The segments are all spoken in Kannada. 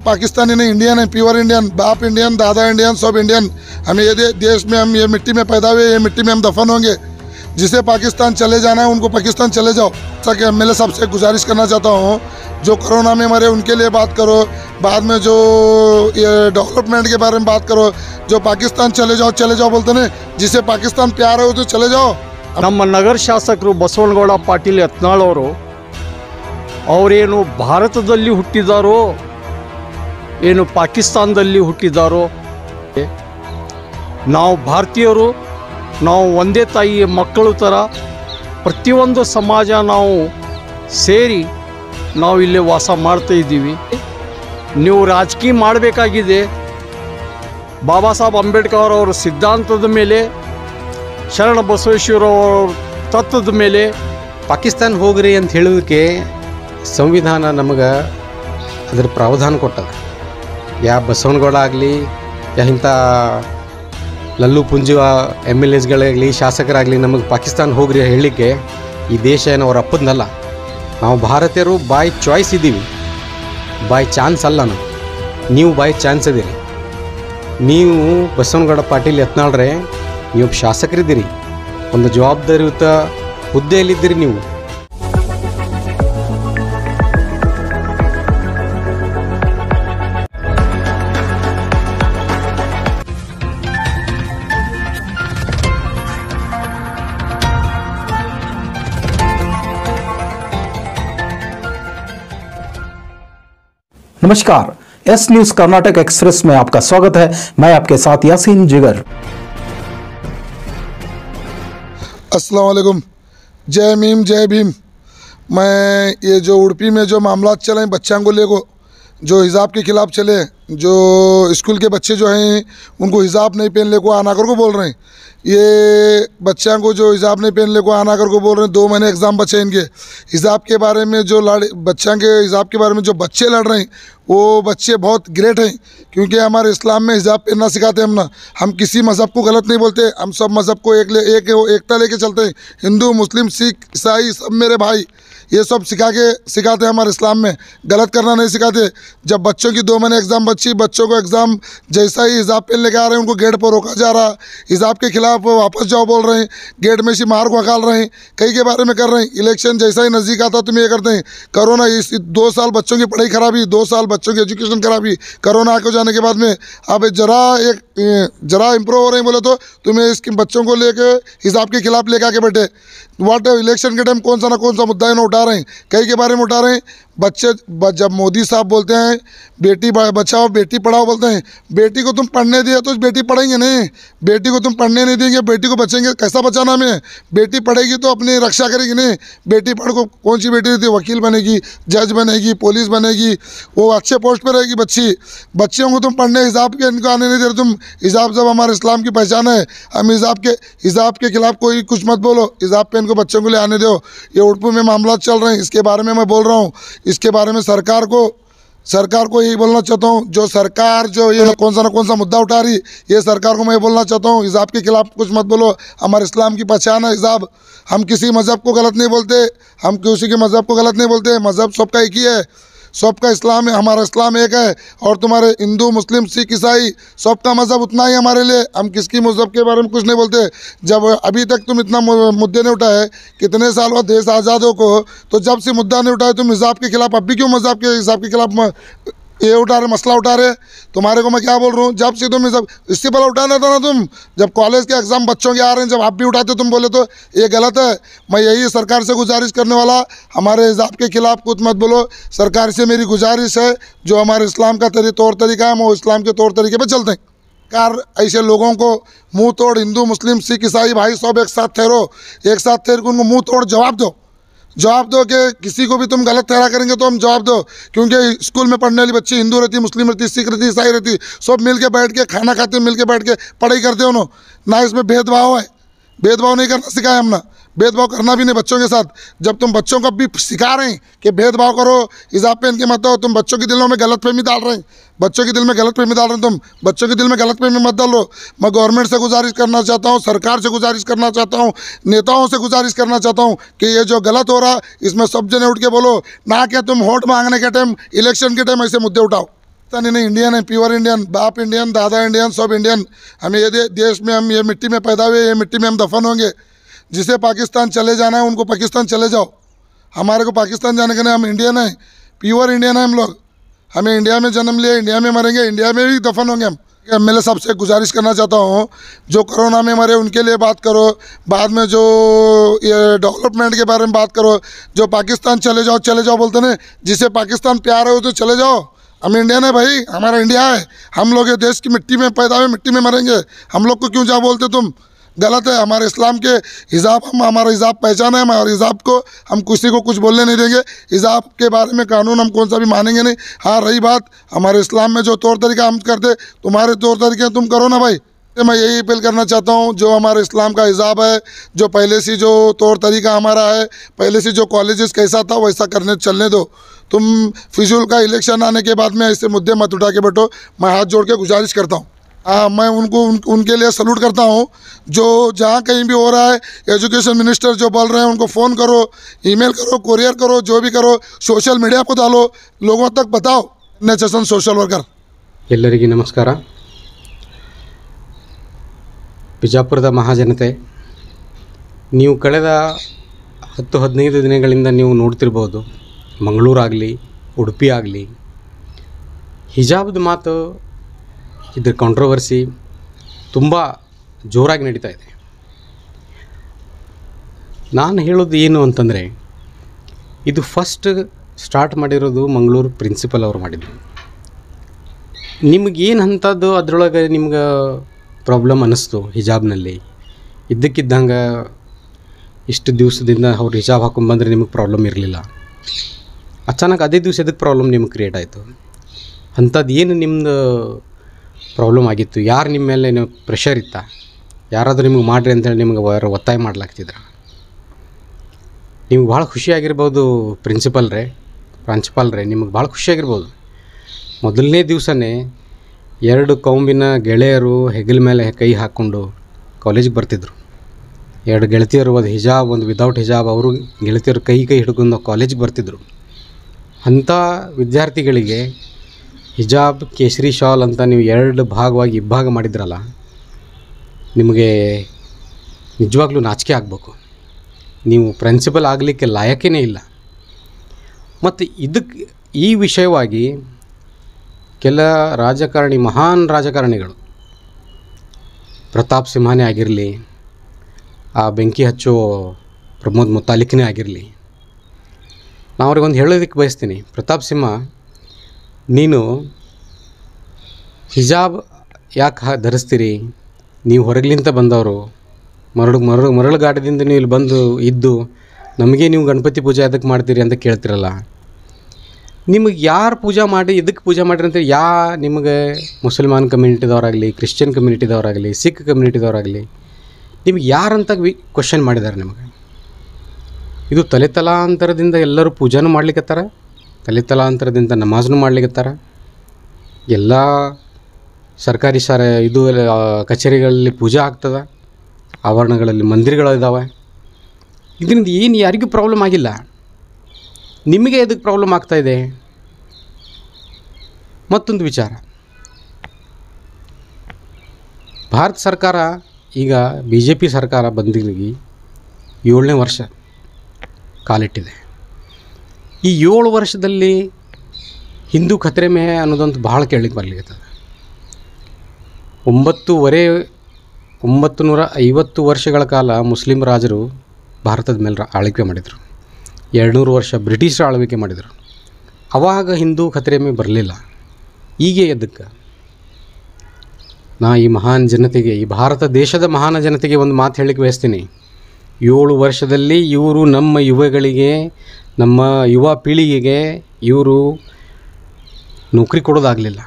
पाकिस्तानी नहीं, इंडियन है, प्योर इंडियन, बाप इंडियन, दादा इंडियन, सब इंडियन। हम ये देश में, हम ये मिट्टी में पैदा हुए, ये मिट्टी में हम दफन होंगे। जिसे पाकिस्तान चले जाना है उनको पाकिस्तान चले जाओ। ताकि एमएलए साहब से गुजारिश करना चाहता हूँ, जो कोरोना में मरे उनके लिए बात करो, बाद में जो ये डेवलपमेंट के बारे में बात करो। जो पाकिस्तान चले जाओ बोलते ना, जिसे पाकिस्तान प्यार है तो चले जाओ। ನಮ್ಮ ನಗರ ಶಾಸಕರು ಬಸವನಗೌಡ ಪಾಟೀಲ್ ಯತ್ನಾಳ್ ಅವರು ಅವರೇನು ಭಾರತದಲ್ಲಿ ಹುಟ್ಟಿದಾರೋ ಏನು ಪಾಕಿಸ್ತಾನದಲ್ಲಿ ಹುಟ್ಟಿದಾರೋ, ನಾವು ಭಾರತೀಯರು, ನಾವು ಒಂದೇ ತಾಯಿಯ ಮಕ್ಕಳು ಥರ ಪ್ರತಿಯೊಂದು ಸಮಾಜ ನಾವು ಸೇರಿ ನಾವು ಇಲ್ಲಿ ವಾಸ ಮಾಡ್ತಾ ಇದ್ದೀವಿ। ನೀವು ರಾಜಕೀಯ ಮಾಡಬೇಕಾಗಿದೆ, ಬಾಬಾ ಸಾಹೇಬ್ ಅಂಬೇಡ್ಕರ್ ಅವರ ಸಿದ್ಧಾಂತದ ಮೇಲೆ, ಶರಣ ಬಸವೇಶ್ವರ ಅವರ ತತ್ವದ ಮೇಲೆ ಪಾಕಿಸ್ತಾನ ಹೋಗ್ರಿ ಅಂತ ಹೇಳೋದಕ್ಕೆ ಸಂವಿಧಾನ ನಮಗೆ ಅದರ ಪ್ರಾವಧಾನ ಕೊಟ್ಟದ। ಯಾ ಬಸವನಗೌಡ ಆಗಲಿ, ಯಾ ಇಂಥ ಲಲ್ಲು ಪುಂಜು MLAsಗಳಾಗಲಿ, ಶಾಸಕರಾಗಲಿ ನಮಗೆ ಪಾಕಿಸ್ತಾನ ಹೋಗ್ರಿ ಹೇಳಲಿಕ್ಕೆ ಈ ದೇಶ ಏನು ಅವ್ರ ಅಪ್ಪದನಲ್ಲ। ನಾವು ಭಾರತೀಯರು ಬೈ ಚಾಯ್ಸ್ ಇದ್ದೀವಿ, ಬೈ ಚಾನ್ಸ್ ಅಲ್ಲ ನಾವು। ನೀವು ಬೈ ಚಾನ್ಸ್ ಇದೀರಿ। ನೀವು ಬಸವನಗೌಡ ಪಾಟೀಲ್ ಯತ್ನಾಳ್ರೆ, ನೀವು ಶಾಸಕರಿದ್ದೀರಿ, ಒಂದು ಜವಾಬ್ದಾರಿಯುತ ಹುದ್ದೆಯಲ್ಲಿದ್ದೀರಿ ನೀವು। नमस्कार, एस न्यूज कर्नाटक एक्सप्रेस में आपका स्वागत है। मैं आपके साथ यासीन जिगर। अस्सलाम वालेकुम, जय भीम जय भीम। मैं ये जो उड़पी में जो मामला चले बच्चों को लेको, जो हिजाब के खिलाफ चले, जो स्कूल के बच्चे जो हैं उनको हिजाब नहीं पहनने को आना कर को बोल रहे हैं। ये बच्चों को जो हिजाब नहीं पहनने को आना कर को बोल रहे हैं। 2 महीने एग्ज़ाम बचे इनके। हिजाब के बारे में जो बच्चों के हिजाब के बारे में जो बच्चे लड़ रहे हैं, वो बच्चे बहुत ग्रेट हैं, क्योंकि हमारे इस्लाम में हिजाब पहनना सिखाते हम ना। हम किसी मज़हब को गलत नहीं बोलते, हम सब मज़हब को एकता लेके चलते हैं। हिंदू, मुस्लिम, सिख, ईसाई सब मेरे भाई, ये सब सिखाते हैं हमारे इस्लाम में। गलत करना नहीं सिखाते। जब बच्चों की 2 महीने एग्ज़ाम बच्ची, बच्चों को एग्ज़ाम जैसा ही हिजाब पहन लेके आ रहे हैं, उनको गेट पर रोका जा रहा। हिजाब के खिलाफ वापस जाओ बोल रहे हैं, गेट में से मार को हकाल रहे हैं, कई के बारे में कर रहे हैं। इलेक्शन जैसा ही नज़दीक आता तुम ये करते हैं। कोरोना, इस 2 साल बच्चों की पढ़ाई खराबी, 2 साल बच्चों की एजुकेशन खराबी, कोरोना आके जाने के बाद में अब जरा इम्प्रूव हो रहे हैं बोले तो तुम्हें इसके बच्चों को लेके हिजाब के खिलाफ लेके आके बैठे। वाट इलेक्शन के टाइम कौन सा ना कौन सा मुद्दा इन्हें उठा रहे हैं, कई के बारे में उठा रहे हैं। बच्चे जब मोदी साहब बोलते हैं बेटी बचाओ बेटी पढ़ाओ बोलते हैं, बेटी को तुम पढ़ने दिए तो बेटी पढ़ेंगे नहीं। बेटी को तुम पढ़ने नहीं देंगे, बेटी को बचेंगे कैसा बचाना हमें? बेटी पढ़ेगी तो अपनी रक्षा करेगी नहीं। बेटी पढ़ को कौन सी बेटी रहती है? वकील बनेगी, जज बनेगी, पुलिस बनेगी, वो अच्छे पोस्ट पर रहेगी बच्ची। बच्चियों को तुम पढ़ने हिजाब के इनको आने नहीं दे रहे तुम। हिजाब जब हमारे इस्लाम की पहचान है, हम हिजाब के खिलाफ कोई कुछ मत बोलो। हिजाब पे इनको बच्चों को ले आने दो। ये उड़पू में मामला चल रहे हैं, इसके बारे में मैं बोल रहा हूँ। इसके बारे में सरकार को यही बोलना चाहता हूँ, जो सरकार जो ये कौन सा मुद्दा उठा रही, ये सरकार को मैं बोलना चाहता हूँ, हिजाब के खिलाफ कुछ मत बोलो। हमारे इस्लाम की पहचान है हिजाब। हम किसी मज़हब को गलत नहीं बोलते, हम किसी के मज़हब को गलत नहीं बोलते। मज़हब सबका एक ही है, सबका इस्लाम है, हमारा इस्लाम एक है। और तुम्हारे हिंदू, मुस्लिम, सिख, ईसाई सबका मज़हब उतना ही हमारे लिए। हम किसकी मज़हब के बारे में कुछ नहीं बोलते। जब अभी तक तुम इतना मुद्दे नहीं उठाए, कितने साल बाद देश आज़ाद हो को, तो जब से मुद्दा नहीं उठाए तुम हिजाब के खिलाफ, अब भी क्यों मज़हब के हिसाब के खिलाफ ये उठा रहे, मसला उठा रहे? तुम्हारे को मैं क्या बोल रहा हूँ, जब से तुम सब इससे पहले उठाना था ना तुम, जब कॉलेज के एग्ज़ाम बच्चों के आ रहे हैं, जब आप भी उठाते तुम बोले तो ये गलत है। मैं यही सरकार से गुजारिश करने वाला, हमारे हिजाब के खिलाफ कुछ मत बोलो। सरकार से मेरी गुजारिश है, जो हमारे इस्लाम का तौर तरीका है, वो इस्लाम के तौर तरीके पर चलते हैं। सरकार ऐसे लोगों को मुँह तोड़, हिंदू, मुस्लिम, सिख, ईसाई भाई सब एक साथ ठहरो, एक साथ ठहर के उनको मुँह तोड़ जवाब दो कि किसी को भी तुम गलत ठहरा करेंगे तो हम जवाब दो। क्योंकि स्कूल में पढ़ने वाली बच्ची हिंदू रहती, मुस्लिम रहती, सिख रहती, ईसाई रहती, सब मिल के बैठ के खाना खाते, मिल के बैठ के पढ़ाई करते उन्होंने ना। इसमें भेदभाव है, भेदभाव नहीं करना सिखाया हमने, भेदभाव करना भी नहीं बच्चों के साथ। जब तुम बच्चों को भी सिखा रहे हैं कि भेदभाव करो, हिजाब पहन के मत हो, तुम बच्चों के दिलों में गलतफहमी डाल रहे हैं, बच्चों के दिल में गलतफहमी डाल रहे हैं, तुम बच्चों के दिल में गलतफहमी मत डालो। मैं गवर्नमेंट से गुजारिश करना चाहता हूँ, सरकार से गुजारिश करना चाहता हूँ, नेताओं से गुजारिश करना चाहता हूँ कि ये जो गलत हो रहा इसमें सब जने उठ के बोलो, ना कि तुम वोट मांगने के टाइम, इलेक्शन के टाइम ऐसे मुद्दे उठाओ। पाकिस्तानी नहीं, इंडियन है, प्योर इंडियन, बाप इंडियन, दादा इंडियन, सब इंडियन। हमें ये देश में, हम ये मिट्टी में पैदा हुए, ये मिट्टी में हम दफन होंगे। जिसे पाकिस्तान चले जाना है उनको पाकिस्तान चले जाओ, हमारे को पाकिस्तान जाने के नहीं। हम इंडियन है, प्योर इंडियन है हम लोग। हमें इंडिया में जन्म लिया, इंडिया में मरेंगे, इंडिया में भी दफन होंगे हम। एमएलए साहब से गुजारिश करना चाहता हूँ, जो कोरोना में मरे उनके लिए बात करो, बाद में जो ये डेवलपमेंट के बारे में बात करो। जो पाकिस्तान चले जाओ बोलते ना, जिसे पाकिस्तान प्यार है वो तो चले जाओ। हम इंडियन है भाई, हमारा इंडिया है, हम लोग ये देश की मिट्टी में पैदा हुए, मिट्टी में मरेंगे। हम लोग को क्यों जा बोलते तुम? गलत है। हमारे इस्लाम के हिजाब, हम हमारा हिजाब पहचान है, हमारे हिजाब को हम किसी को कुछ बोलने नहीं देंगे। हिजाब के बारे में कानून हम कौन सा भी मानेंगे नहीं। हाँ, रही बात हमारे इस्लाम में जो तौर तरीका हम करते, तुम्हारे तौर तरीके तुम करो ना भाई। तो मैं यही अपील करना चाहता हूँ, जो हमारे इस्लाम का हिजाब है, जो पहले से जो तौर तरीका हमारा है, पहले से जो कॉलेजेस कैसा था वैसा करने चलने दो। तुम फिजूल का इलेक्शन आने के बाद में ऐसे मुद्दे मत उठा के बैठो। मैं हाथ जोड़ के गुजारिश करता हूँ। हाँ, मैं उनके लिए सलूट करता हूँ। जो जहाँ कहीं भी हो रहा है, एजुकेशन मिनिस्टर जो बोल रहे हैं उनको फ़ोन करो, ईमेल करो, कुरियर करो, जो भी करो, सोशल मीडिया को डालो, लोगों तक बताओ। नेचेसन सोशल वर्कर। ಎಲ್ಲರಿಗೆ ನಮಸ್ಕಾರ. ಬಿಜಾಪುರದ ಮಹಾಜನತೆ, ನೀವು ಕಳೆದ 10-15 ದಿನಗಳಿಂದ ನೀವು ನೋಡ್ತಿರ್ಬೋದು, ಮಂಗಳೂರಾಗಲಿ ಉಡುಪಿ ಆಗಲಿ ಹಿಜಾಬ್ದ ಮಾತು, ಇದ್ರ ಕಾಂಟ್ರವರ್ಸಿ ತುಂಬ ಜೋರಾಗಿ ನಡೀತಾ ಇದೆ. ನಾನು ಹೇಳೋದು ಏನು ಅಂತಂದರೆ, ಇದು ಫಸ್ಟ್ ಸ್ಟಾರ್ಟ್ ಮಾಡಿರೋದು ಮಂಗಳೂರು ಪ್ರಿನ್ಸಿಪಲ್ ಅವರು ಮಾಡಿದ್ದು. ನಿಮಗೇನು ಅಂಥದ್ದು ಅದರೊಳಗೆ ನಿಮ್ಗೆ ಪ್ರಾಬ್ಲಮ್ ಅನ್ನಿಸ್ತು ಹಿಜಾಬ್ನಲ್ಲಿ? ಇದ್ದಕ್ಕಿದ್ದಂಗೆ ಇಷ್ಟು ದಿವಸದಿಂದ ಅವ್ರು ಹಿಜಾಬ್ ಹಾಕೊಂಡ್ಬಂದರೆ ನಿಮಗೆ ಪ್ರಾಬ್ಲಮ್ ಇರಲಿಲ್ಲ, ಅಚಾನಕ್ ಅದೇ ದಿವಸ ಎದಕ್ಕೆ ಪ್ರಾಬ್ಲಮ್ ನಿಮಗೆ ಕ್ರಿಯೇಟ್ ಆಯಿತು? ಅಂಥದ್ದು ಏನು ನಿಮ್ಮದು ಪ್ರಾಬ್ಲಮ್ ಆಗಿತ್ತು? ಯಾರು ನಿಮ್ಮ ಮೇಲೆ ನೀವು ಪ್ರೆಷರ್ ಇತ್ತಾ? ಯಾರಾದರೂ ನಿಮಗೆ ಮಾಡಿರಿ ಅಂತೇಳಿ ನಿಮ್ಗೆ ಒತ್ತಾಯ ಮಾಡ್ಲಾಗ್ತಿದ್ರ? ನಿಮ್ಗೆ ಭಾಳ ಖುಷಿಯಾಗಿರ್ಬೋದು ಪ್ರಾಂಶುಪಾಲರೇ, ನಿಮಗೆ ಭಾಳ ಖುಷಿಯಾಗಿರ್ಬೋದು. ಮೊದಲನೇ ದಿವಸನೇ 2 ಕೌಂಬಿನ ಗೆಳೆಯರು ಹೆಗಲ ಮೇಲೆ ಕೈ ಹಾಕ್ಕೊಂಡು ಕಾಲೇಜಿಗೆ ಬರ್ತಿದ್ರು. 2 ಗೆಳತಿಯರು, ಒಂದು ಹಿಜಾಬ್, ಒಂದು ವಿದೌಟ್ ಹಿಜಾಬ್, ಅವರು ಗೆಳತಿಯರು ಕೈ ಹಿಡ್ಕೊಂಡು ಕಾಲೇಜಿಗೆ ಬರ್ತಿದ್ರು. ಅಂಥ ವಿದ್ಯಾರ್ಥಿಗಳಿಗೆ ಹಿಜಾಬ್, ಕೇಸರಿ ಶಾಲ್ ಅಂತ ನೀವು 2 ಭಾಗವಾಗಿ ಇಬ್ಬಾಗ ಮಾಡಿದ್ರಲ್ಲ, ನಿಮಗೆ ನಿಜವಾಗ್ಲೂ ನಾಚಿಕೆ ಆಗಬೇಕು. ನೀವು ಪ್ರಿನ್ಸಿಪಲ್ ಆಗಲಿಕ್ಕೆ ಲಾಯಕೇ ಇಲ್ಲ. ಮತ್ತು ಈ ವಿಷಯವಾಗಿ ಕೆಲ ಮಹಾನ್ ರಾಜಕಾರಣಿಗಳು, ಪ್ರತಾಪ್ ಸಿಂಹನೇ ಆಗಿರಲಿ, ಆ ಬೆಂಕಿ ಹಚ್ಚೋ ಪ್ರಮೋದ್ ಮುತಾಲಿಕ್ನೇ ಆಗಿರಲಿ, ನಾನು ಅವ್ರಿಗೊಂದು ಹೇಳೋದಕ್ಕೆ ಬಯಸ್ತೀನಿ. ಪ್ರತಾಪ್ ಸಿಂಹ, ನೀನು ಹಿಜಾಬ್ ಯಾಕೆ ಧರಿಸ್ತೀರಿ? ನೀವು ಹೊರಗಲಿಂದ ಬಂದವರು, ಮರಳುಗಾಡದಿಂದ ನೀವು ಇಲ್ಲಿ ಬಂದು ಇದ್ದು ನಮಗೆ ನೀವು ಗಣಪತಿ ಪೂಜೆ ಅದಕ್ಕೆ ಮಾಡ್ತೀರಿ ಅಂತ ಕೇಳ್ತಿರಲ್ಲ. ನಿಮಗೆ ಯಾರು ಪೂಜೆ ಮಾಡಿ, ಇದಕ್ಕೆ ಪೂಜೆ ಮಾಡಿರಿ ಅಂತ ನಿಮಗೆ ಮುಸಲ್ಮಾನ್ ಕಮ್ಯುನಿಟಿದವರಾಗಲಿ, ಕ್ರಿಶ್ಚಿಯನ್ ಕಮ್ಯುನಿಟಿದವರಾಗಲಿ, ಸಿಖ್ ಕಮ್ಯುನಿಟಿದವರಾಗಲಿ, ನಿಮಗೆ ಯಾರಂತ ಕ್ವಶನ್ ಮಾಡಿದ್ದಾರೆ ನಿಮಗೆ? ಇದು ತಲೆತಲಾಂತರದಿಂದ ಎಲ್ಲರೂ ಪೂಜಾನೂ ಮಾಡ್ಲಿಕ್ಕತ್ತಾರ, ತಲೆತಲಾಂತರದಿಂದ ನಮಾಜ್ನೂ ಮಾಡ್ಲಿಕ್ಕತ್ತಾರ. ಎಲ್ಲ ಸರ್ಕಾರಿ ಕಚೇರಿಗಳಲ್ಲಿ ಪೂಜೆ ಆಗ್ತದೆ, ಆವರಣಗಳಲ್ಲಿ ಮಂದಿರಗಳಿದ್ದಾವೆ. ಇದರಿಂದ ಏನು ಯಾರಿಗೂ ಪ್ರಾಬ್ಲಮ್ ಆಗಿಲ್ಲ, ನಿಮಗೆ ಇದಕ್ಕೆ ಪ್ರಾಬ್ಲಮ್ ಆಗ್ತಾಯಿದೆ. ಮತ್ತೊಂದು ವಿಚಾರ, ಭಾರತ ಸರ್ಕಾರ ಈಗ BJP ಸರ್ಕಾರ ಬಂದಿಗೆ 7ನೇ ವರ್ಷ ಕಾಲಿಟ್ಟಿದೆ. ಈ 7 ವರ್ಷದಲ್ಲಿ ಹಿಂದೂ ಖತ್ರೆ ಮೇ ಅನ್ನೋದಂತೂ ಭಾಳ ಕೇಳಲಿಕ್ಕೆ ಬರ್ಲಿಕ್ಕೆ. 950 ವರ್ಷಗಳ ಕಾಲ ಮುಸ್ಲಿಂ ರಾಜರು ಭಾರತದ ಮೇಲೆ ಆಳ್ವಿಕೆ ಮಾಡಿದರು. 200 ವರ್ಷ ಬ್ರಿಟಿಷರು ಆಳ್ವಿಕೆ ಮಾಡಿದರು. ಆವಾಗ ಹಿಂದೂ ಖತ್ರೆ ಮೇ ಬರಲಿಲ್ಲ. ಈಗ ಎದ್ದಕ್ಕೆ ನಾ ಈ ಮಹಾನ್ ಜನತೆಗೆ, ಈ ಭಾರತ ದೇಶದ ಮಹಾನ್ ಜನತೆಗೆ ಒಂದು ಮಾತು ಹೇಳಲಿಕ್ಕೆ ಬಯಸ್ತೀನಿ. 7 ವರ್ಷದಲ್ಲಿ ಇವರು ನಮ್ಮ ಯುವಗಳಿಗೆ, ನಮ್ಮ ಯುವ ಪೀಳಿಗೆಗೆ ಇವರು ನೌಕರಿ ಕೊಡೋದಾಗಲಿಲ್ಲ,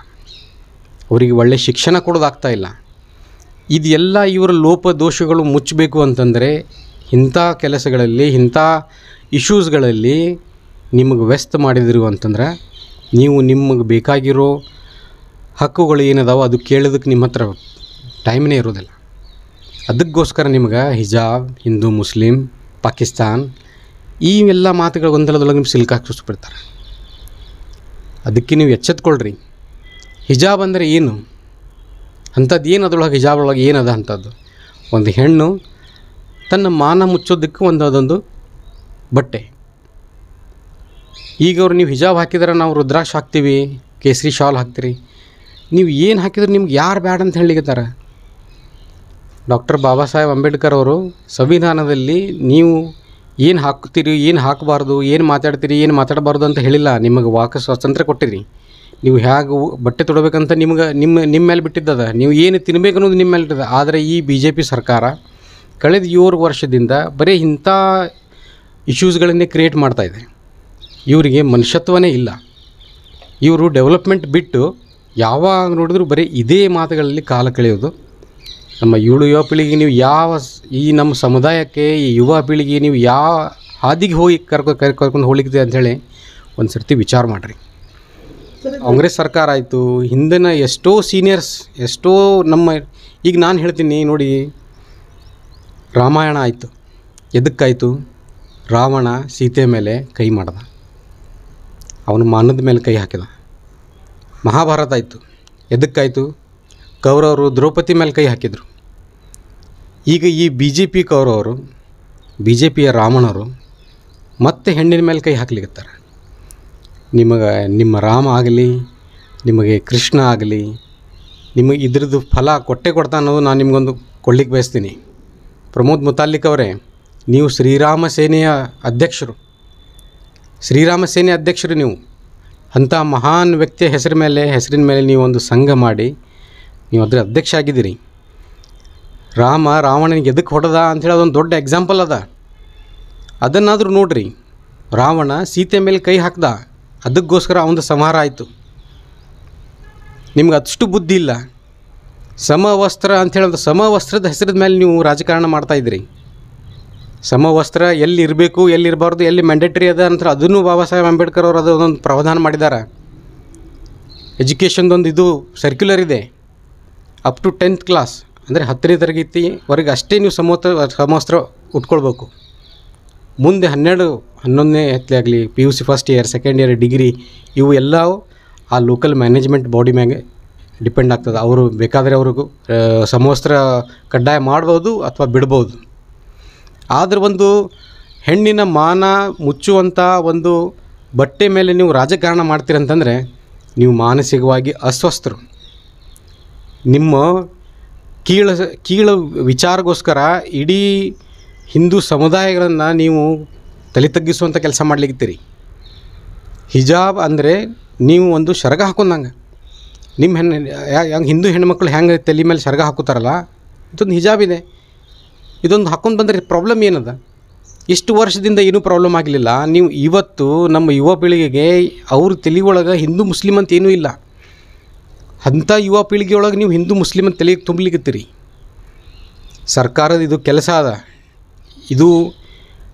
ಅವರಿಗೆ ಒಳ್ಳೆಯ ಶಿಕ್ಷಣ ಕೊಡೋದಾಗ್ತಾ ಇಲ್ಲ. ಇದೆಲ್ಲ ಇವರ ಲೋಪದೋಷಗಳು ಮುಚ್ಚಬೇಕು ಅಂತಂದರೆ ಇಂಥ ಕೆಲಸಗಳಲ್ಲಿ, ಇಂಥ ಇಶ್ಯೂಸ್ಗಳಲ್ಲಿ ನಿಮಗೆ ವ್ಯಸ್ತ ಮಾಡಿದಿರು ಅಂತಂದ್ರೆ, ನೀವು ನಿಮಗೆ ಬೇಕಾಗಿರೋ ಹಕ್ಕುಗಳು ಏನದಾವ ಅದು ಕೇಳೋದಕ್ಕೆ ನಿಮ್ಮ ಹತ್ರ ಟೈಮ್ನೇ ಇರೋದಿಲ್ಲ. ಅದಕ್ಕೋಸ್ಕರ ನಿಮ್ಗೆ ಹಿಜಾಬ್, ಹಿಂದೂ ಮುಸ್ಲಿಂ, ಪಾಕಿಸ್ತಾನ್ ಈ ಎಲ್ಲ ಮಾತುಗಳು ಗೊಂದಲದೊಳಗೆ ನಿಮ್ಗೆ ಸಿಲ್ಕಾಕಿ ಸುಸ್ಬಿಡ್ತಾರೆ. ಅದಕ್ಕೆ ನೀವು ಎಚ್ಚೆತ್ಕೊಳ್ರಿ. ಹಿಜಾಬ್ ಅಂದರೆ ಏನು, ಅಂಥದ್ದು ಏನು ಅದರೊಳಗೆ, ಹಿಜಾಬ್ ಒಳಗೆ ಏನದ ಅಂಥದ್ದು? ಒಂದು ಹೆಣ್ಣು ತನ್ನ ಮಾನ ಮುಚ್ಚೋದಕ್ಕೆ ಅದೊಂದು ಬಟ್ಟೆ. ಈಗ ಅವ್ರು ನೀವು ಹಿಜಾಬ್ ಹಾಕಿದ್ರೆ ನಾವು ರುದ್ರಾಕ್ಷ ಹಾಕ್ತೀವಿ, ಕೇಸರಿ ಶಾಲ್ ಹಾಕ್ತೀರಿ, ನೀವು ಏನು ಹಾಕಿದ್ರೆ ನಿಮ್ಗೆ ಯಾರು ಬ್ಯಾಡ ಅಂತ ಹೇಳಿಕತ್ತಾರೆ? ಡಾಕ್ಟರ್ ಬಾಬಾ ಸಾಹೇಬ್ ಅಂಬೇಡ್ಕರ್ ಅವರು ಸಂವಿಧಾನದಲ್ಲಿ ನೀವು ಏನು ಹಾಕ್ತೀರಿ, ಏನು ಹಾಕಬಾರ್ದು, ಏನು ಮಾತಾಡ್ತೀರಿ, ಏನು ಮಾತಾಡಬಾರ್ದು ಅಂತ ಹೇಳಿಲ್ಲ. ನಿಮಗೆ ವಾಕ್ ಸ್ವಾತಂತ್ರ್ಯ ಕೊಟ್ಟಿರಿ. ನೀವು ಹೇಗೆ ಬಟ್ಟೆ ತೊಡಬೇಕಂತ ನಿಮ್ಮ ಮೇಲೆ ಬಿಟ್ಟಿದ್ದದ. ನೀವು ಏನು ತಿನ್ನಬೇಕು ಅನ್ನೋದು ನಿಮ್ಮ ಮೇಲೆ ಇರ್ತದೆ. ಆದರೆ ಈ BJP ಸರ್ಕಾರ ಕಳೆದ 7 ವರ್ಷದಿಂದ ಬರೀ ಇಂಥ ಇಶ್ಯೂಸ್ಗಳನ್ನೇ ಕ್ರಿಯೇಟ್ ಮಾಡ್ತಾಯಿದೆ. ಇವರಿಗೆ ಮನುಷ್ಯತ್ವನೇ ಇಲ್ಲ. ಇವರು ಡೆವಲಪ್ಮೆಂಟ್ ಬಿಟ್ಟು ಯಾವಾಗ ನೋಡಿದ್ರು ಬರೀ ಇದೇ ಮಾತುಗಳಲ್ಲಿ ಕಾಲ ಕಳೆಯೋದು. ನಮ್ಮ ಯುವ ಪೀಳಿಗೆ ನೀವು ಈ ನಮ್ಮ ಸಮುದಾಯಕ್ಕೆ, ಈ ಯುವ ಪೀಳಿಗೆ ನೀವು ಯಾವ ಹಾದಿಗೆ ಹೋಗಿ ಕರ್ಕೊಂಡು ಹೋಗ್ಲಿಕ್ಕೆ ಅಂಥೇಳಿ ಒಂದು ಸರ್ತಿ ವಿಚಾರ ಮಾಡಿರಿ. ಕಾಂಗ್ರೆಸ್ ಸರ್ಕಾರ ಆಯಿತು, ಹಿಂದಿನ ಎಷ್ಟೋ ಸೀನಿಯರ್ಸ್, ಎಷ್ಟೋ ಈಗ ನಾನು ಹೇಳ್ತೀನಿ ನೋಡಿ, ರಾಮಾಯಣ ಆಯಿತು, ಎದಕ್ಕಾಯಿತು? ರಾವಣ ಸೀತೆ ಮೇಲೆ ಕೈ ಮಾಡ್ದ, ಅವನು ಮಾನದ ಮೇಲೆ ಕೈ ಹಾಕಿದ. ಮಹಾಭಾರತ ಆಯಿತು, ಎದಕ್ಕಾಯಿತು? ಕೌರವರು ದ್ರೌಪದಿ ಮೇಲೆ ಕೈ ಹಾಕಿದರು. ಈಗ ಈ BJP ಕೌರವರು, BJPಯ ರಾವಣರು ಮತ್ತೆ ಹೆಣ್ಣಿನ ಮೇಲೆ ಕೈ ಹಾಕ್ಲಿಕ್ಕತ್ತಾರೆ. ನಿಮ್ಮ ರಾಮ ಆಗಲಿ, ನಿಮಗೆ ಕೃಷ್ಣ ಆಗಲಿ, ನಿಮಗೆ ಇದ್ರದ್ದು ಫಲ ಕೊಡ್ತಾ ಅನ್ನೋದು ನಾನು ನಿಮಗೊಂದು ಕೊಡ್ಲಿಕ್ಕೆ ಬಯಸ್ತೀನಿ. ಪ್ರಮೋದ್ ಮುತಾಲಿಕ್ ಅವರೇ, ನೀವು ಶ್ರೀರಾಮ ಸೇನೆಯ ಅಧ್ಯಕ್ಷರು ನೀವು. ಅಂಥ ಮಹಾನ್ ವ್ಯಕ್ತಿಯ ಹೆಸರಿನ ಮೇಲೆ ನೀವು ಒಂದು ಸಂಘ ಮಾಡಿ ನೀವು ಅದರ ಅಧ್ಯಕ್ಷ ಆಗಿದ್ದೀರಿ. ರಾವಣನಿಗೆ ಎದಕ್ಕೆ ಹೊಡೆದ ಅಂಥೇಳಿ ಅದೊಂದು ದೊಡ್ಡ ಎಕ್ಸಾಂಪಲ್ ಅದ. ಅದನ್ನಾದರೂ ನೋಡ್ರಿ. ರಾವಣ ಸೀತೆ ಮೇಲೆ ಕೈ ಹಾಕ್ದ, ಅದಕ್ಕೋಸ್ಕರ ಅವನ ಸಂಹಾರ ಆಯಿತು. ನಿಮ್ಗೆ ಅಷ್ಟು ಬುದ್ಧಿ ಇಲ್ಲ. ಸಮವಸ್ತ್ರ ಅಂಥೇಳಿ ಸಮವಸ್ತ್ರದ ಹೆಸರದ ಮೇಲೆ ನೀವು ರಾಜಕಾರಣ ಮಾಡ್ತಾಯಿದ್ರಿ. ಸಮವಸ್ತ್ರ ಎಲ್ಲಿ ಇರಬೇಕು, ಎಲ್ಲಿ ಇರಬಾರ್ದು, ಎಲ್ಲಿ ಮ್ಯಾಂಡೇಟರಿ ಅದ ಅಂತ ಅದನ್ನು ಬಾಬಾ ಸಾಹೇಬ್ ಅಂಬೇಡ್ಕರ್ ಅವರು ಅದೊಂದು ಪ್ರಾವಧಾನ ಮಾಡಿದ್ದಾರೆ. ಎಜುಕೇಷನ್ದೊಂದು ಇದು ಸರ್ಕ್ಯುಲರ್ ಇದೆ. ಅಪ್ ಟು 10th ಕ್ಲಾಸ್ ಅಂದರೆ 10ನೇ ತರಗತಿವರೆಗೆ ಅಷ್ಟೇ ನೀವು ಸಮವಸ್ತ್ರ ಉಟ್ಕೊಳ್ಬೇಕು. ಮುಂದೆ 11ನೇ ಆಗಲಿ, PUC first year, second year, degree, ಇವು ಎಲ್ಲವೂ ಆ ಲೋಕಲ್ ಮ್ಯಾನೇಜ್ಮೆಂಟ್ ಬಾಡಿ ಮ್ಯಾಗೆ ಡಿಪೆಂಡ್ ಆಗ್ತದೆ. ಅವರು ಬೇಕಾದರೆ ಅವ್ರಿಗೂ ಸಮವಸ್ತ್ರ ಕಡ್ಡಾಯ ಮಾಡ್ಬೋದು ಅಥವಾ ಬಿಡ್ಬೋದು. ಆದರೆ ಒಂದು ಹೆಣ್ಣಿನ ಮಾನ ಮುಚ್ಚುವಂಥ ಒಂದು ಬಟ್ಟೆ ಮೇಲೆ ನೀವು ರಾಜಕಾರಣ ಮಾಡ್ತೀರಂತಂದರೆ ನೀವು ಮಾನಸಿಕವಾಗಿ ಅಸ್ವಸ್ಥರು. ನಿಮ್ಮ ಕೀಳು ವಿಚಾರಗೋಸ್ಕರ ಇಡೀ ಹಿಂದೂ ಸಮುದಾಯಗಳನ್ನು ನೀವು ತಲೆ ತಗ್ಗಿಸುವಂಥ ಕೆಲಸ ಮಾಡಲಿಕ್ಕಿದ್ದೀರಿ. ಹಿಜಾಬ್ ಅಂದರೆ ನೀವು ಒಂದು ಸೆರಗ ಹಾಕೊಂಡಂಗೆ. ನಿಮ್ಮ ಹಿಂದೂ ಹೆಣ್ಮಕ್ಳು ಹೆಂಗೆ ತಲೆ ಮೇಲೆ ಸೆರಗ ಹಾಕೋತಾರಲ್ಲ, ಇದೊಂದು ಹಿಜಾಬ್ ಇದೆ. ಇದೊಂದು ಹಾಕ್ಕೊಂಡು ಬಂದರೆ ಪ್ರಾಬ್ಲಮ್ ಏನದ? ಇಷ್ಟು ವರ್ಷದಿಂದ ಏನೂ ಪ್ರಾಬ್ಲಮ್ ಆಗಲಿಲ್ಲ. ನೀವು ಇವತ್ತು ನಮ್ಮ ಯುವ ಪೀಳಿಗೆಗೆ ಅವ್ರ ತಲೆ ಒಳಗೆ ಹಿಂದೂ ಮುಸ್ಲಿಮ್ ಅಂತ ಏನೂ ಇಲ್ಲ. ಅಂಥ ಯುವ ಪೀಳಿಗೆ ಒಳಗೆ ನೀವು ಹಿಂದೂ ಮುಸ್ಲಿಮ್ ಅಂತ ತಲೆಗೆ ತುಂಬಲಿಕ್ಕತ್ತೀರಿ. ಸರ್ಕಾರದ ಇದು ಕೆಲಸ ಅದ. ಇದು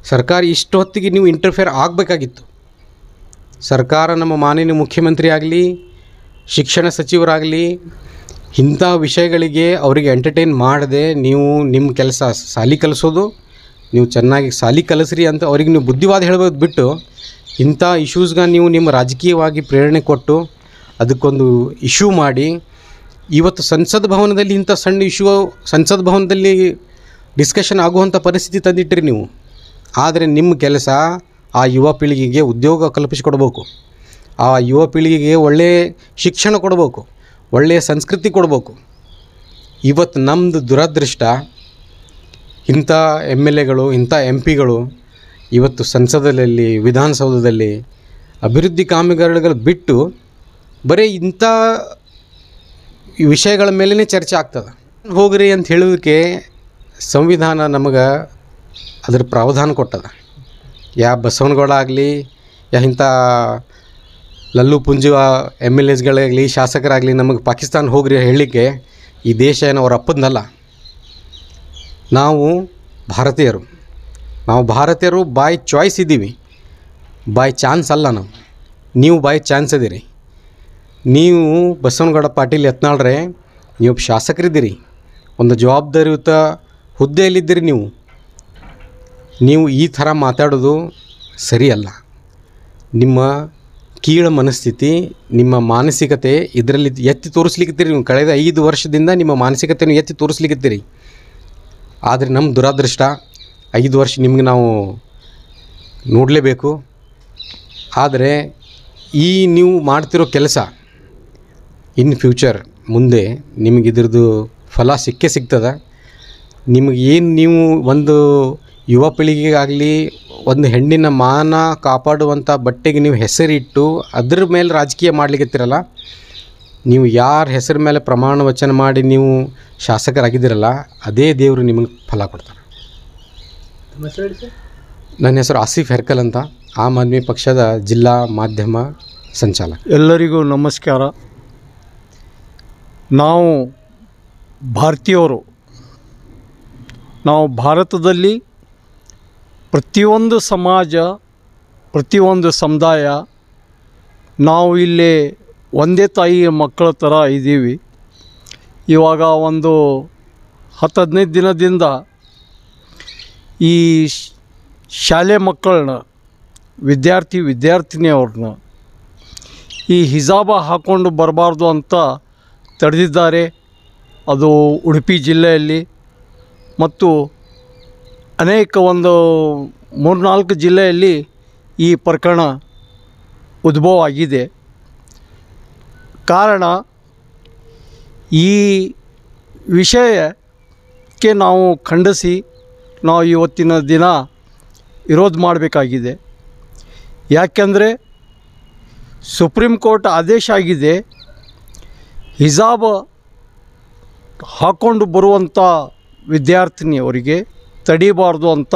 ಸರ್ಕಾರ ಇಷ್ಟು ಹೊತ್ತಿಗೆ ನೀವು ಇಂಟರ್ಫಿಯರ್ ಆಗಬೇಕಾಗಿತ್ತು. ಸರ್ಕಾರ, ನಮ್ಮ ಮಾನನೀಯ ಮುಖ್ಯಮಂತ್ರಿ ಆಗಲಿ, ಶಿಕ್ಷಣ ಸಚಿವರಾಗಲಿ, ಇಂಥ ವಿಷಯಗಳಿಗೆ ಅವರಿಗೆ ಎಂಟರ್ಟೈನ್ ಮಾಡದೆ ನೀವು ನಿಮ್ಮ ಕೆಲಸ ಸಾಲಿ ಕಲಿಸೋದು, ನೀವು ಚೆನ್ನಾಗಿ ಸಾಲಿ ಕಲಿಸ್ರಿ ಅಂತ ಅವ್ರಿಗೆ ನೀವು ಬುದ್ಧಿವಾದ ಹೇಳೋದು ಬಿಟ್ಟು ಇಂಥ ಇಶ್ಯೂಸ್ಗೆ ನೀವು ನಿಮ್ಮ ರಾಜಕೀಯವಾಗಿ ಪ್ರೇರಣೆ ಕೊಟ್ಟು ಅದಕ್ಕೊಂದು ಇಶ್ಯೂ ಮಾಡಿ ಇವತ್ತು ಸಂಸತ್ ಭವನದಲ್ಲಿ ಇಂಥ ಸಣ್ಣ ಇಶ್ಯೂ ಸಂಸತ್ ಭವನದಲ್ಲಿ ಡಿಸ್ಕಷನ್ ಆಗುವಂಥ ಪರಿಸ್ಥಿತಿ ತಂದಿಟ್ಟಿರಿ ನೀವು. ಆದರೆ ನಿಮ್ಮ ಕೆಲಸ ಆ ಯುವ ಪೀಳಿಗೆಗೆ ಉದ್ಯೋಗ ಕಲ್ಪಿಸಿಕೊಡ್ಬೇಕು, ಆ ಯುವ ಪೀಳಿಗೆಗೆ ಒಳ್ಳೆಯ ಶಿಕ್ಷಣ ಕೊಡಬೇಕು, ಒಳ್ಳೆಯ ಸಂಸ್ಕೃತಿ ಕೊಡಬೇಕು. ಇವತ್ತು ನಮ್ಮದು ದುರದೃಷ್ಟ, ಇಂಥ MLAಗಳು, ಇಂಥ MP ಗಳು ಇವತ್ತು ಸಂಸದಲ್ಲಿ, ವಿಧಾನಸೌಧದಲ್ಲಿ ಅಭಿವೃದ್ಧಿ ಕಾಮಗಾರಿಗಳು ಬಿಟ್ಟು ಬರೀ ಇಂಥ ವಿಷಯಗಳ ಮೇಲೇ ಚರ್ಚೆ ಆಗ್ತದೆ. ಹೋಗ್ರಿ ಅಂತ ಹೇಳೋದಕ್ಕೆ ಸಂವಿಧಾನ ನಮಗೆ ಅದರ ಪ್ರಾವಧಾನ ಕೊಟ್ಟದ. ಬಸವನಗೌಡ ಆಗಲಿ, ಇಂಥ ಲಲ್ಲು ಪುಂಜು MLAಸ್ಗಳಾಗಲಿ, ಶಾಸಕರಾಗಲಿ ನಮಗೆ ಪಾಕಿಸ್ತಾನ ಹೋಗ್ರಿ ಹೇಳಲಿಕ್ಕೆ ಈ ದೇಶ ಏನೋ ಅವ್ರ ಅಪ್ಪಂದಲ್ಲ. ನಾವು ಭಾರತೀಯರು ಬೈ ಚಾಯ್ಸ್ ಇದ್ದೀವಿ, ಬೈ ಚಾನ್ಸ್ ಅಲ್ಲ. ನೀವು ಬೈ ಚಾನ್ಸ್ ಇದೀರಿ. ನೀವು ಬಸವನಗೌಡ ಪಾಟೀಲ್ ಯತ್ನಾಳ್ರೆ, ನೀವು ಶಾಸಕರಿದ್ದೀರಿ, ಒಂದು ಜವಾಬ್ದಾರಿಯುತ ಹುದ್ದೆಯಲ್ಲಿದ್ದೀರಿ. ನೀವು ಈ ಥರ ಮಾತಾಡೋದು ಸರಿಯಲ್ಲ. ನಿಮ್ಮ ಕೀಳ ಮನಸ್ಥಿತಿ, ನಿಮ್ಮ ಮಾನಸಿಕತೆ ಇದರಲ್ಲಿ ಎತ್ತಿ ತೋರಿಸ್ಲಿಕ್ಕಿದ್ದೀರಿ. ನೀವು ಕಳೆದ 5 ವರ್ಷದಿಂದ ನಿಮ್ಮ ಮಾನಸಿಕತೆಯನ್ನು ಎತ್ತಿ ತೋರಿಸ್ಲಿಕ್ಕಿದ್ದೀರಿ. ಆದರೆ ನಮ್ಮ ದುರಾದೃಷ್ಟ 5 ವರ್ಷ ನಿಮ್ಗೆ ನಾವು ನೋಡಲೇಬೇಕು. ಆದರೆ ಈ ನೀವು ಮಾಡ್ತಿರೋ ಕೆಲಸ ಇನ್ ಫ್ಯೂಚರ್ ಮುಂದೆ ನಿಮಗೆ ಇದ್ರದ್ದು ಫಲ ಸಿಕ್ಕೇ ಸಿಗ್ತದೆ. ನಿಮಗೆ ಏನು ನೀವು ಒಂದು ಯುವ ಪೀಳಿಗೆಗಾಗಲಿ ಒಂದು ಹೆಣ್ಣಿನ ಮಾನ ಕಾಪಾಡುವಂಥ ಬಟ್ಟೆಗೆ ನೀವು ಹೆಸರಿಟ್ಟು ಅದ್ರ ಮೇಲೆ ರಾಜಕೀಯ ಮಾಡಲಿಕ್ಕಿರ್ತಿರಲ್ಲ, ನೀವು ಯಾರ ಹೆಸರ ಮೇಲೆ ಪ್ರಮಾಣ ವಚನ ಮಾಡಿ ನೀವು ಶಾಸಕರಾಗಿದ್ದೀರಲ್ಲ, ಅದೇ ದೇವರು ನಿಮಗೆ ಫಲ ಕೊಡ್ತಾರೆ. ನನ್ನ ಹೆಸರು ಆಸಿಫ್ ಹೆರ್ಕಲ್ ಅಂತ, ಆಮ್ ಆದ್ಮಿ ಪಕ್ಷದ ಜಿಲ್ಲಾ ಮಾಧ್ಯಮ ಸಂಚಾಲಕ. ಎಲ್ಲರಿಗೂ ನಮಸ್ಕಾರ. ನಾವು ಭಾರತೀಯರು, ನಾವು ಭಾರತದಲ್ಲಿ ಪ್ರತಿಯೊಂದು ಸಮಾಜ, ಪ್ರತಿಯೊಂದು ಸಮುದಾಯ ನಾವು ಇಲ್ಲಿ ಒಂದೇ ತಾಯಿಯ ಮಕ್ಕಳ ಥರ ಇದ್ದೀವಿ. ಇವಾಗ ಒಂದು 10-15 ದಿನದಿಂದ ಈ ಶಾಲೆ ಮಕ್ಕಳನ್ನ, ವಿದ್ಯಾರ್ಥಿನಿಯವ್ರನ್ನ ಈ ಹಿಜಾಬ ಹಾಕ್ಕೊಂಡು ಬರಬಾರ್ದು ಅಂತ ತಡೆದಿದ್ದಾರೆ. ಅದು ಉಡುಪಿ ಜಿಲ್ಲೆಯಲ್ಲಿ ಮತ್ತು ಅನೇಕ ಒಂದು 3-4 ಜಿಲ್ಲೆಯಲ್ಲಿ ಈ ಪ್ರಕರಣ ಉದ್ಭವ ಆಗಿದೆ. ಕಾರಣ ಈ ವಿಷಯಕ್ಕೆ ನಾವು ಖಂಡಿಸಿ ನಾವು ಇವತ್ತಿನ ದಿನ ವಿರೋಧ ಮಾಡಬೇಕಾಗಿದೆ. ಯಾಕೆಂದರೆ ಸುಪ್ರೀಂ ಕೋರ್ಟ್ ಆದೇಶ ಆಗಿದೆ, ಹಿಜಾಬ್ ಹಾಕ್ಕೊಂಡು ಬರುವಂಥ ವಿದ್ಯಾರ್ಥಿನಿಯವರಿಗೆ ತಡಿಬಾರ್ದು ಅಂತ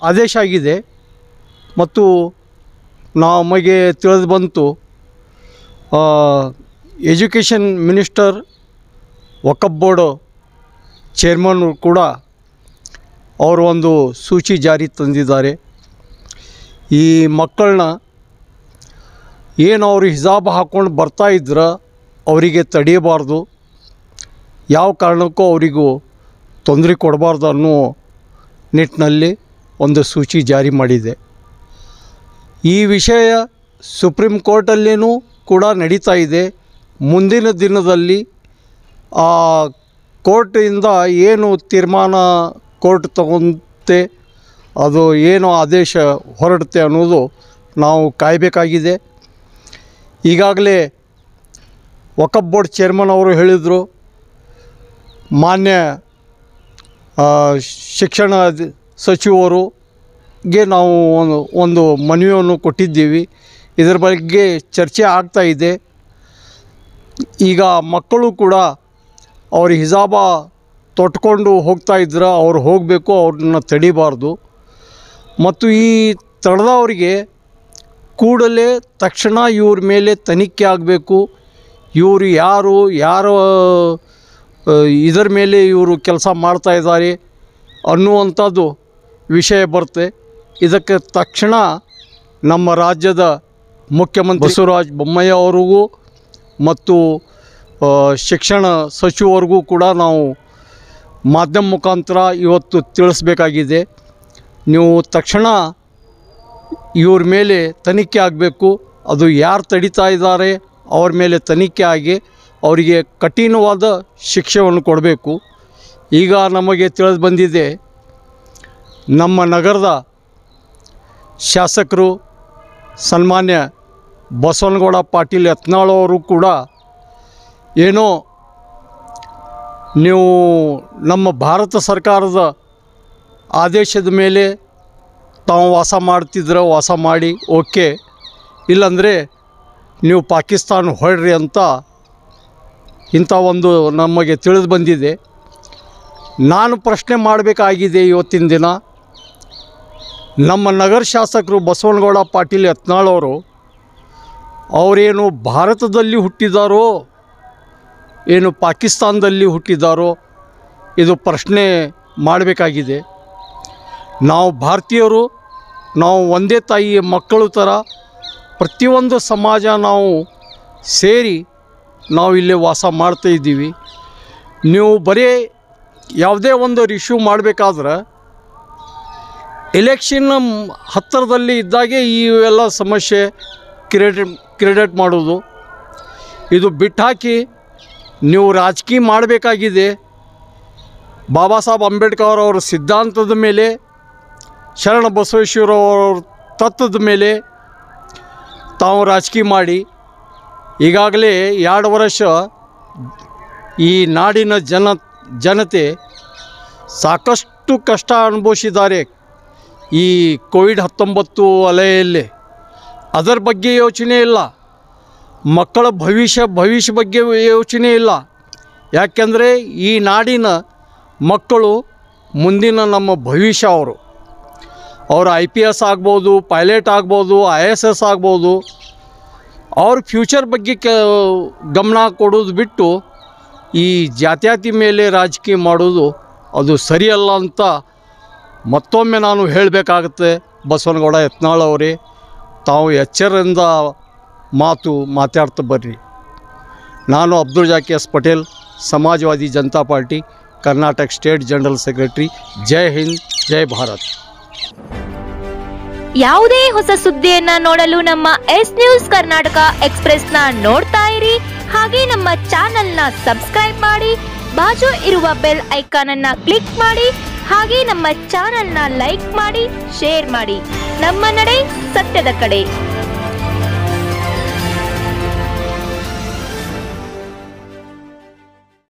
ಆದೇಶ ಆಗಿದೆ. ಮತ್ತು ನಮಗೆ ತಿಳಿದು ಬಂತು, education minister, Waqf board chairman ಕೂಡ ಅವರು ಒಂದು ಸೂಚಿ ಜಾರಿ ತಂದಿದ್ದಾರೆ. ಈ ಮಕ್ಕಳನ್ನ ಏನು ಅವರು ಹಿಜಾಬ್ ಹಾಕ್ಕೊಂಡು ಬರ್ತಾಯಿದ್ರೆ ಅವರಿಗೆ ತಡೆಯಬಾರ್ದು, ಯಾವ ಕಾರಣಕ್ಕೂ ಅವರಿಗೂ ತೊಂದರೆ ಕೊಡಬಾರ್ದು ಅನ್ನೋ ನಿಟ್ಟಿನಲ್ಲಿ ಒಂದು ಸೂಚಿ ಜಾರಿ ಮಾಡಿದೆ. ಈ ವಿಷಯ ಸುಪ್ರೀಂ ಕೋರ್ಟಲ್ಲಿಯೂ ಕೂಡ ನಡೀತಾ ಇದೆ. ಮುಂದಿನ ದಿನದಲ್ಲಿ ಆ ಕೋರ್ಟಿಂದ ಏನು ತೀರ್ಮಾನ ಕೋರ್ಟ್ ತಗೊಂತೆ, ಅದು ಏನು ಆದೇಶ ಹೊರಡುತ್ತೆ ಅನ್ನೋದು ನಾವು ಕಾಯಬೇಕಾಗಿದೆ. ಈಗಾಗಲೇ ವಕಫ್ ಬೋರ್ಡ್ ಚೇರ್ಮನ್ ಅವರು ಹೇಳಿದರು, ಮಾನ್ಯ ಶಿಕ್ಷಣ ಸಚಿವರಿಗೆ ನಾವು ಒಂದು ಮನವಿಯನ್ನು ಕೊಟ್ಟಿದ್ದೀವಿ. ಇದರ ಬಗ್ಗೆ ಚರ್ಚೆ ಆಗ್ತಾ ಇದೆ. ಈಗ ಮಕ್ಕಳು ಕೂಡ ಅವ್ರ ಹಿಜಾಬ ತೊಟ್ಕೊಂಡು ಹೋಗ್ತಾಯಿದ್ರೆ ಅವ್ರು ಹೋಗಬೇಕು, ಅವ್ರನ್ನ ತಡಿಬಾರ್ದು. ಮತ್ತು ಈ ತಡೆದವರಿಗೆ ಕೂಡಲೇ ತಕ್ಷಣ ಇವ್ರ ಮೇಲೆ ತನಿಖೆ ಆಗಬೇಕು. ಇವರು ಯಾರು ಇದರ ಮೇಲೆ ಇವರು ಕೆಲಸ ಮಾಡ್ತಾಯಿದ್ದಾರೆ ಅನ್ನುವಂಥದ್ದು ವಿಷಯ ಬರುತ್ತೆ. ಇದಕ್ಕೆ ತಕ್ಷಣ ನಮ್ಮ ರಾಜ್ಯದ ಮುಖ್ಯಮಂತ್ರಿ ಬಸವರಾಜ ಬೊಮ್ಮಾಯಿ ಅವರಿಗೂ ಮತ್ತು ಶಿಕ್ಷಣ ಸಚಿವರಿಗೂ ಕೂಡ ನಾವು ಮಾಧ್ಯಮ ಮುಖಾಂತರ ಇವತ್ತು ತಿಳಿಸ್ಬೇಕಾಗಿದೆ. ನೀವು ತಕ್ಷಣ ಇವ್ರ ಮೇಲೆ ತನಿಖೆ ಆಗಬೇಕು. ಅದು ಯಾರು ತಡೀತಾ ಇದ್ದಾರೆ ಅವ್ರ ಮೇಲೆ ತನಿಖೆ ಆಗಿ ಅವರಿಗೆ ಕಠಿಣವಾದ ಶಿಕ್ಷೆಯನ್ನು ಕೊಡಬೇಕು. ಈಗ ನಮಗೆ ತಿಳಿದು ಬಂದಿದೆ, ನಮ್ಮ ನಗರದ ಶಾಸಕರು ಸನ್ಮಾನ್ಯ ಬಸವನಗೌಡ ಪಾಟೀಲ್ ಯತ್ನಾಳ್ ಅವರು ಕೂಡ ಏನೋ ನೀವು ನಮ್ಮ ಭಾರತ ಸರ್ಕಾರದ ಆದೇಶದ ಮೇಲೆ ತಾವು ವಾಸ ಮಾಡ್ತಿದ್ರೆ ವಾಸ ಮಾಡಿ, ಓಕೆ, ಇಲ್ಲಾಂದರೆ ನೀವು ಪಾಕಿಸ್ತಾನ ಹೊರಡ್ರಿ ಅಂತ ಇಂಥ ಒಂದು ನಮಗೆ ತಿಳಿದು ಬಂದಿದೆ. ನಾನು ಪ್ರಶ್ನೆ ಮಾಡಬೇಕಾಗಿದೆ ಇವತ್ತಿನ ದಿನ, ನಮ್ಮ ನಗರ ಶಾಸಕರು ಬಸವನಗೌಡ ಪಾಟೀಲ್ ಯತ್ನಾಳ್ ಅವರೇನು ಭಾರತದಲ್ಲಿ ಹುಟ್ಟಿದಾರೋ ಏನು ಪಾಕಿಸ್ತಾನದಲ್ಲಿ ಹುಟ್ಟಿದಾರೋ ಇದು ಪ್ರಶ್ನೆ ಮಾಡಬೇಕಾಗಿದೆ. ನಾವು ಭಾರತೀಯರು, ನಾವು ಒಂದೇ ತಾಯಿಯ ಮಕ್ಕಳು ಥರ ಪ್ರತಿಯೊಂದು ಸಮಾಜ ನಾವು ಸೇರಿ ನಾವು ಇಲ್ಲಿ ವಾಸ ಮಾಡ್ತಾಯಿದ್ದೀವಿ. ನೀವು ಬರೀ ಯಾವುದೇ ಒಂದು ಇಶ್ಯೂ ಮಾಡಬೇಕಾದ್ರೆ ಎಲೆಕ್ಷನ್ ಹತ್ತಿರದಲ್ಲಿ ಇದ್ದಾಗೆ ಇವೆಲ್ಲ ಸಮಸ್ಯೆ ಕ್ರಿಯೇಟ್ ಮಾಡೋದು, ಇದು ಬಿಟ್ಟಾಕಿ ನೀವು ರಾಜಕೀಯ ಮಾಡಬೇಕಾಗಿದೆ. ಬಾಬಾ ಸಾಹೇಬ್ ಅಂಬೇಡ್ಕರ್ ಅವರ ಸಿದ್ಧಾಂತದ ಮೇಲೆ, ಶರಣ ಬಸವೇಶ್ವರ ಅವರ ತತ್ವದ ಮೇಲೆ ತಾವು ರಾಜಕೀಯ ಮಾಡಿ. ಈಗಾಗಲೇ 2 ವರ್ಷ ಈ ನಾಡಿನ ಜನತೆ ಸಾಕಷ್ಟು ಕಷ್ಟ ಅನುಭವಿಸಿದ್ದಾರೆ ಈ ಕೋವಿಡ್-19 ಅಲೆಯಲ್ಲಿ. ಅದರ ಬಗ್ಗೆ ಯೋಚನೆ ಇಲ್ಲ, ಮಕ್ಕಳ ಭವಿಷ್ಯ ಬಗ್ಗೆ ಯೋಚನೆ ಇಲ್ಲ. ಯಾಕೆಂದರೆ ಈ ನಾಡಿನ ಮಕ್ಕಳು ಮುಂದಿನ ನಮ್ಮ ಭವಿಷ್ಯ. ಅವರು IPS ಆಗ್ಬೋದು, ಪೈಲಟ್ ಆಗ್ಬೋದು, ISS ಆಗ್ಬೋದು. ಅವ್ರ ಫ್ಯೂಚರ್ ಬಗ್ಗೆ ಗಮನ ಕೊಡೋದು ಬಿಟ್ಟು ಈ ಜಾತ್ಯಾತಿ ಮೇಲೆ ರಾಜಕೀಯ ಮಾಡೋದು ಅದು ಸರಿಯಲ್ಲ ಅಂತ ಮತ್ತೊಮ್ಮೆ ನಾನು ಹೇಳಬೇಕಾಗುತ್ತೆ. ಬಸವನಗೌಡ ಯತ್ನಾಳ್ ಅವರೇ, ತಾವು ಎಚ್ಚರದಿಂದ ಮಾತಾಡ್ತಾ ಬರ್ರಿ. ನಾನು Abdul Zaki S Patel, Samajwadi Janata Party, Karnataka state general secretary. ಜೈ ಹಿಂದ್, ಜೈ ಭಾರತ್. ಯಾವುದೇ ಹೊಸ ಸುದ್ದಿಯನ್ನ ನೋಡಲು ನಮ್ಮ ಎಸ್ ನ್ಯೂಸ್ ಕರ್ನಾಟಕ ಎಕ್ಸ್‌ಪ್ರೆಸ್ನ ನೋಡ್ತಾ ಇರಿ. ಹಾಗೆ ನಮ್ಮ ಚಾನೆಲ್ನ ಸಬ್ಸ್ಕ್ರೈಬ್ ಮಾಡಿ, ಬಾಜು ಇರುವ ಬೆಲ್ ಐಕಾನ್ ಅನ್ನ ಕ್ಲಿಕ್ ಮಾಡಿ. ಹಾಗೆ ನಮ್ಮ ಚಾನೆಲ್ನ ಲೈಕ್ ಮಾಡಿ, ಶೇರ್ ಮಾಡಿ. ನಮ್ಮ ನಡೆ ಸತ್ಯದ ಕಡೆ.